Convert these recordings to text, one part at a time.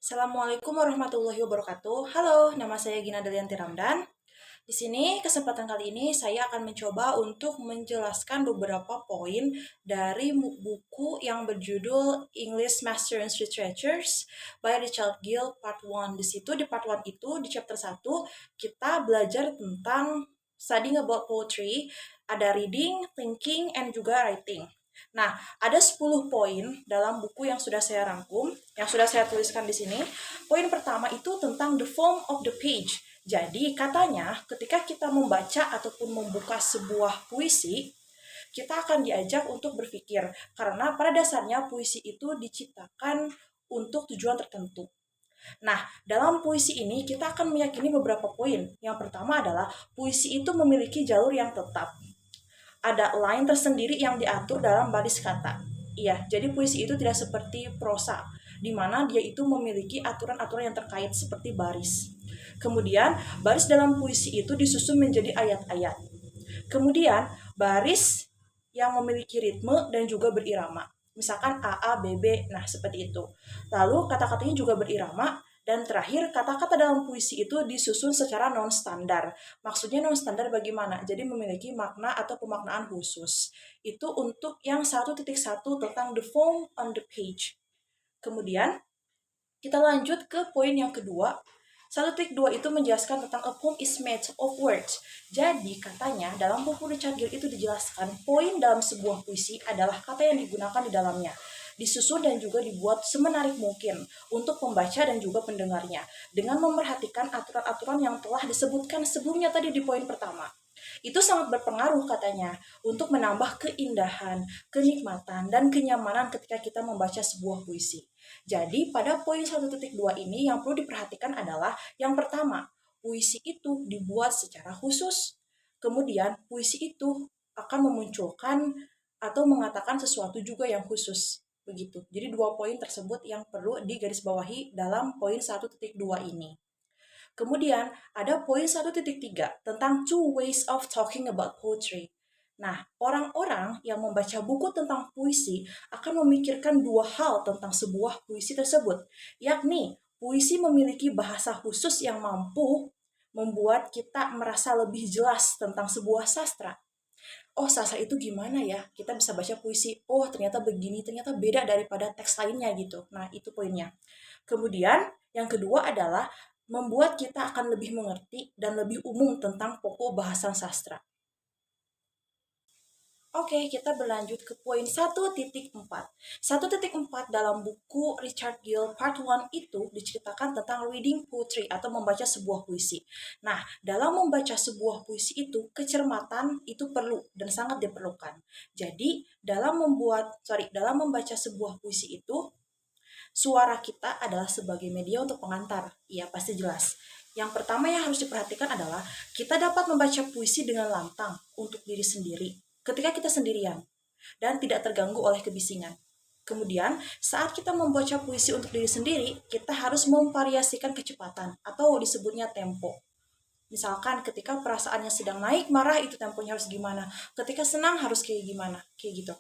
Assalamualaikum warahmatullahi wabarakatuh. Halo, nama saya Gina Delianti Ramdan. Di sini, kesempatan kali ini saya akan mencoba untuk menjelaskan beberapa poin dari buku yang berjudul English Master and Literatures by Richard Gill Part 1. Di situ, di Part 1 itu, di chapter 1, kita belajar tentang studying about poetry, ada reading, thinking, and juga writing. Nah, ada 10 poin dalam buku yang sudah saya rangkum, yang sudah saya tuliskan di sini. Poin pertama itu tentang the form of the page. Jadi, katanya ketika kita membaca ataupun membuka sebuah puisi, kita akan diajak untuk berpikir. Karena pada dasarnya puisi itu diciptakan untuk tujuan tertentu. Nah, dalam puisi ini kita akan meyakini beberapa poin. Yang pertama adalah puisi itu memiliki jalur yang tetap. Ada line tersendiri yang diatur dalam baris kata. Iya, jadi puisi itu tidak seperti prosa, di mana dia itu memiliki aturan-aturan yang terkait seperti baris. Kemudian, baris dalam puisi itu disusun menjadi ayat-ayat. Kemudian, baris yang memiliki ritme dan juga berirama. Misalkan A, A, B, B, nah seperti itu. Lalu kata-katanya juga berirama. Dan terakhir, kata-kata dalam puisi itu disusun secara non-standar. Maksudnya non-standar bagaimana? Jadi memiliki makna atau pemaknaan khusus. Itu untuk yang 1.1 tentang the form on the page. Kemudian, kita lanjut ke poin yang kedua. 1.2 itu menjelaskan tentang a poem is made of words. Jadi katanya dalam buku Richard Gill itu dijelaskan poin dalam sebuah puisi adalah kata yang digunakan di dalamnya. Disusun dan juga dibuat semenarik mungkin untuk pembaca dan juga pendengarnya dengan memperhatikan aturan-aturan yang telah disebutkan sebelumnya tadi di poin pertama. Itu sangat berpengaruh katanya untuk menambah keindahan, kenikmatan, dan kenyamanan ketika kita membaca sebuah puisi. Jadi pada poin 1.2 ini yang perlu diperhatikan adalah yang pertama, puisi itu dibuat secara khusus. Kemudian puisi itu akan memunculkan atau mengatakan sesuatu juga yang khusus. Begitu. Jadi dua poin tersebut yang perlu digarisbawahi dalam poin 1.2 ini. Kemudian ada poin 1.3 tentang two ways of talking about poetry. Nah, orang-orang yang membaca buku tentang puisi akan memikirkan dua hal tentang sebuah puisi tersebut, yakni puisi memiliki bahasa khusus yang mampu membuat kita merasa lebih jelas tentang sebuah sastra. Oh, sastra itu gimana ya? Kita bisa baca puisi, oh ternyata begini, ternyata beda daripada teks lainnya gitu. Nah, itu poinnya. Kemudian, yang kedua adalah membuat kita akan lebih mengerti dan lebih umum tentang pokok bahasan sastra. Oke, kita berlanjut ke poin 1.4. 1.4 dalam buku Richard Gill Part 1 itu diceritakan tentang reading poetry atau membaca sebuah puisi. Nah, dalam membaca sebuah puisi itu, kecermatan itu perlu dan sangat diperlukan. Jadi, dalam membaca sebuah puisi itu, suara kita adalah sebagai media untuk pengantar. Iya, pasti jelas. Yang pertama yang harus diperhatikan adalah kita dapat membaca puisi dengan lantang untuk diri sendiri ketika kita sendirian dan tidak terganggu oleh kebisingan. Kemudian, saat kita membaca puisi untuk diri sendiri, kita harus memvariasikan kecepatan atau disebutnya tempo. Misalkan ketika perasaannya sedang naik, marah itu temponya harus gimana. Ketika senang harus kayak gimana, kayak gitu.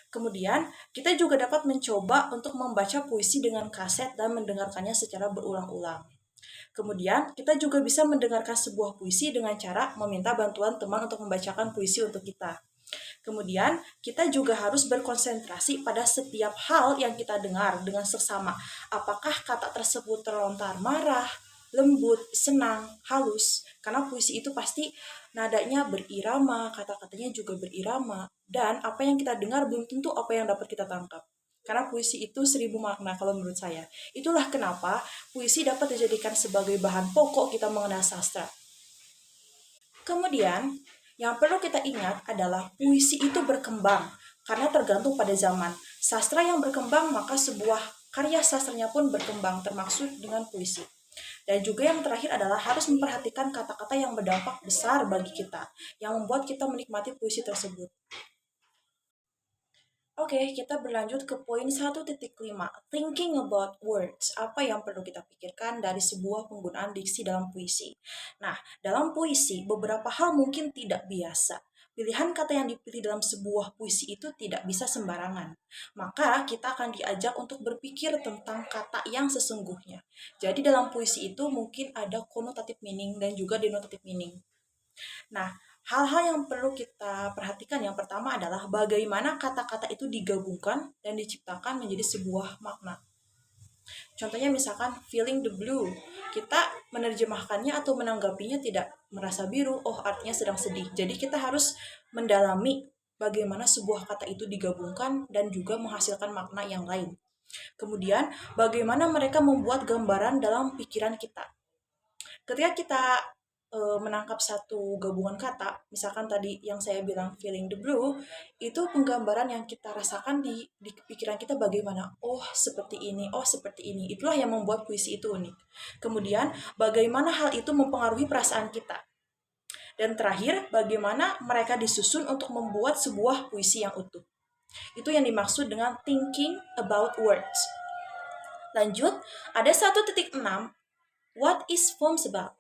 Kemudian, kita juga dapat mencoba untuk membaca puisi dengan kaset dan mendengarkannya secara berulang-ulang. Kemudian, kita juga bisa mendengarkan sebuah puisi dengan cara meminta bantuan teman untuk membacakan puisi untuk kita. Kemudian, kita juga harus berkonsentrasi pada setiap hal yang kita dengar dengan seksama. Apakah kata tersebut terlontar marah, lembut, senang, halus. Karena puisi itu pasti nadanya berirama, kata-katanya juga berirama. Dan apa yang kita dengar belum tentu apa yang dapat kita tangkap. Karena puisi itu 1000 makna kalau menurut saya. Itulah kenapa puisi dapat dijadikan sebagai bahan pokok kita mengenal sastra. Kemudian, yang perlu kita ingat adalah puisi itu berkembang karena tergantung pada zaman. Sastra yang berkembang maka sebuah karya sastranya pun berkembang termasuk dengan puisi. Dan juga yang terakhir adalah harus memperhatikan kata-kata yang berdampak besar bagi kita, yang membuat kita menikmati puisi tersebut. Oke, kita berlanjut ke poin 1.5. Thinking about words. Apa yang perlu kita pikirkan dari sebuah penggunaan diksi dalam puisi? Nah, dalam puisi, beberapa hal mungkin tidak biasa. pilihan kata yang dipilih dalam sebuah puisi itu tidak bisa sembarangan. Maka kita akan diajak untuk berpikir tentang kata yang sesungguhnya. Jadi dalam puisi itu mungkin ada connotative meaning dan juga denotative meaning. Nah, hal-hal yang perlu kita perhatikan yang pertama adalah bagaimana kata-kata itu digabungkan dan diciptakan menjadi sebuah makna. Contohnya misalkan feeling the blue, kita menerjemahkannya atau menanggapinya tidak merasa biru, oh artinya sedang sedih. Jadi kita harus mendalami bagaimana sebuah kata itu digabungkan dan juga menghasilkan makna yang lain. Kemudian, bagaimana mereka membuat gambaran dalam pikiran kita. Ketika kita menangkap satu gabungan kata, misalkan tadi yang saya bilang feeling the blue, itu penggambaran yang kita rasakan di pikiran kita bagaimana, oh seperti ini, oh seperti ini. Itulah yang membuat puisi itu unik. Kemudian, bagaimana hal itu mempengaruhi perasaan kita. Dan terakhir, bagaimana mereka disusun untuk membuat sebuah puisi yang utuh. Itu yang dimaksud dengan thinking about words. Lanjut, ada 1.6, what is poems about?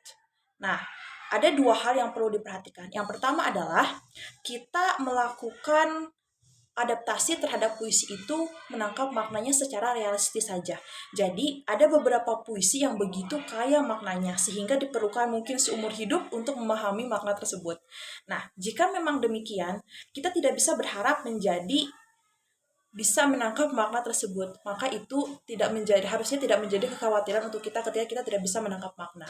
Nah, ada dua hal yang perlu diperhatikan. Yang pertama adalah kita melakukan adaptasi terhadap puisi itu menangkap maknanya secara realistis saja. Jadi, ada beberapa puisi yang begitu kaya maknanya, sehingga diperlukan mungkin seumur hidup untuk memahami makna tersebut. Nah, jika memang demikian, kita tidak bisa berharap bisa menangkap makna tersebut. Maka itu harusnya tidak menjadi kekhawatiran untuk kita ketika kita tidak bisa menangkap makna.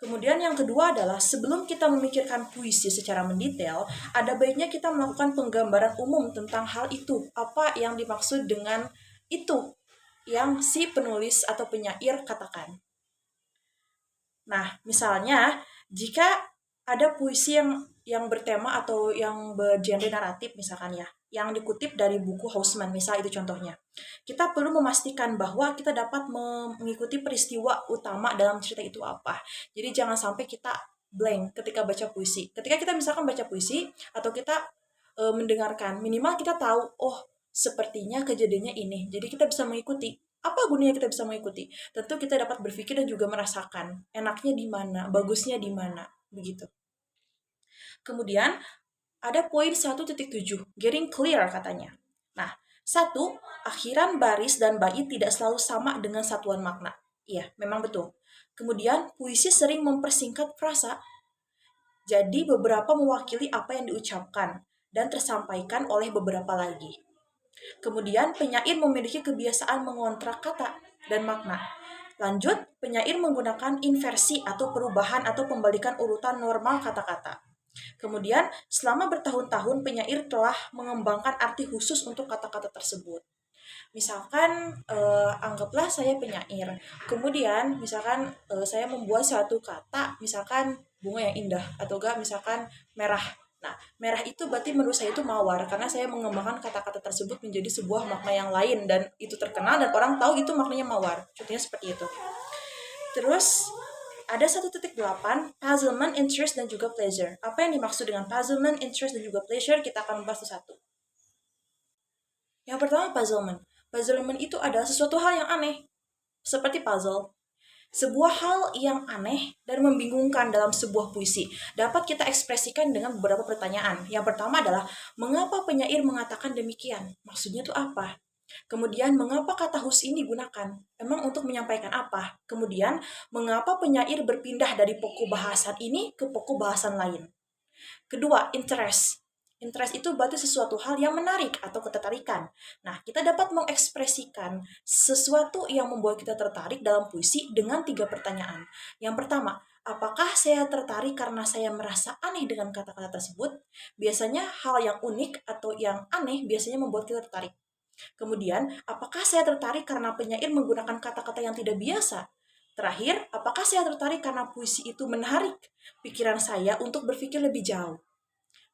Kemudian yang kedua adalah sebelum kita memikirkan puisi secara mendetail, ada baiknya kita melakukan penggambaran umum tentang hal itu. Apa yang dimaksud dengan itu yang si penulis atau penyair katakan. Nah, misalnya jika ada puisi yang bertema atau yang bergenre naratif misalkan ya, yang dikutip dari buku Hausman, misal itu contohnya. Kita perlu memastikan bahwa kita dapat mengikuti peristiwa utama dalam cerita itu apa. Jadi jangan sampai kita blank ketika baca puisi. Ketika kita misalkan baca puisi atau kita mendengarkan, minimal kita tahu, oh sepertinya kejadiannya ini. Jadi kita bisa mengikuti. Apa gunanya kita bisa mengikuti? Tentu kita dapat berpikir dan juga merasakan enaknya di mana, bagusnya di mana, begitu. Kemudian ada poin 1.7, getting clear katanya. Nah, 1, akhiran baris dan bait tidak selalu sama dengan satuan makna. Iya, memang betul. Kemudian, puisi sering mempersingkat frasa. Jadi, beberapa mewakili apa yang diucapkan dan tersampaikan oleh beberapa lagi. Kemudian, penyair memiliki kebiasaan mengontrak kata dan makna. Lanjut, penyair menggunakan inversi atau perubahan atau pembalikan urutan normal kata-kata. Kemudian, selama bertahun-tahun penyair telah mengembangkan arti khusus untuk kata-kata tersebut. Misalkan, anggaplah saya penyair. Kemudian, misalkan saya membuat suatu kata, misalkan bunga yang indah, atau enggak misalkan merah. Nah, merah itu berarti menurut saya itu mawar, karena saya mengembangkan kata-kata tersebut menjadi sebuah makna yang lain, dan itu terkenal, dan orang tahu itu maknanya mawar. Contohnya seperti itu. Terus, ada 1.8, puzzlement, interest, dan juga pleasure. Apa yang dimaksud dengan puzzlement, interest, dan juga pleasure? Kita akan membahas satu. Yang pertama, puzzlement. Puzzlement itu adalah sesuatu hal yang aneh, seperti puzzle. Sebuah hal yang aneh dan membingungkan dalam sebuah puisi dapat kita ekspresikan dengan beberapa pertanyaan. Yang pertama adalah, mengapa penyair mengatakan demikian? Maksudnya itu apa? Kemudian, mengapa kata hus ini digunakan? Emang untuk menyampaikan apa? Kemudian, mengapa penyair berpindah dari pokok bahasan ini ke pokok bahasan lain? Kedua, interest. Interest itu berarti sesuatu hal yang menarik atau ketertarikan. Nah, kita dapat mengekspresikan sesuatu yang membuat kita tertarik dalam puisi dengan 3 pertanyaan. Yang pertama, apakah saya tertarik karena saya merasa aneh dengan kata-kata tersebut? Biasanya hal yang unik atau yang aneh biasanya membuat kita tertarik. Kemudian, apakah saya tertarik karena penyair menggunakan kata-kata yang tidak biasa? Terakhir, apakah saya tertarik karena puisi itu menarik pikiran saya untuk berpikir lebih jauh?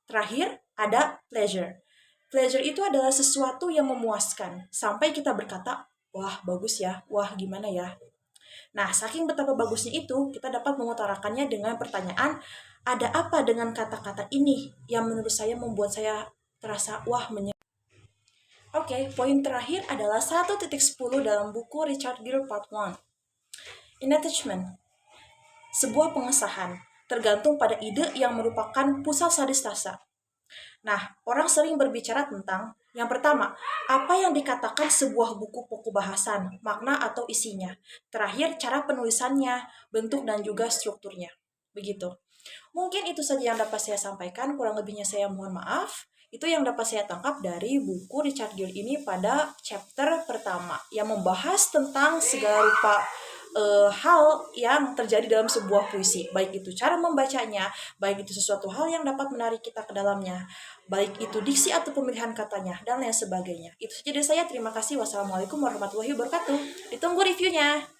Terakhir, ada pleasure. Pleasure itu adalah sesuatu yang memuaskan, sampai kita berkata, wah bagus ya, wah gimana ya. Nah, saking betapa bagusnya itu, kita dapat mengutarakannya dengan pertanyaan, ada apa dengan kata-kata ini yang menurut saya membuat saya terasa, wah Oke, poin terakhir adalah 1.10 dalam buku Richard Gere Part 1. In attachment, sebuah pengesahan, tergantung pada ide yang merupakan pusat sadistasa. Nah, orang sering berbicara tentang yang pertama, apa yang dikatakan sebuah buku pokok bahasan, makna atau isinya. Terakhir, cara penulisannya, bentuk dan juga strukturnya. Begitu. Mungkin itu saja yang dapat saya sampaikan, kurang lebihnya saya mohon maaf. Itu yang dapat saya tangkap dari buku Richard Gere ini pada chapter pertama yang membahas tentang segala rupa hal yang terjadi dalam sebuah puisi, baik itu cara membacanya, baik itu sesuatu hal yang dapat menarik kita ke dalamnya, baik itu diksi atau pemilihan katanya, dan lain sebagainya. Itu saja dari saya, terima kasih. Wassalamualaikum warahmatullahi wabarakatuh. Ditunggu reviewnya.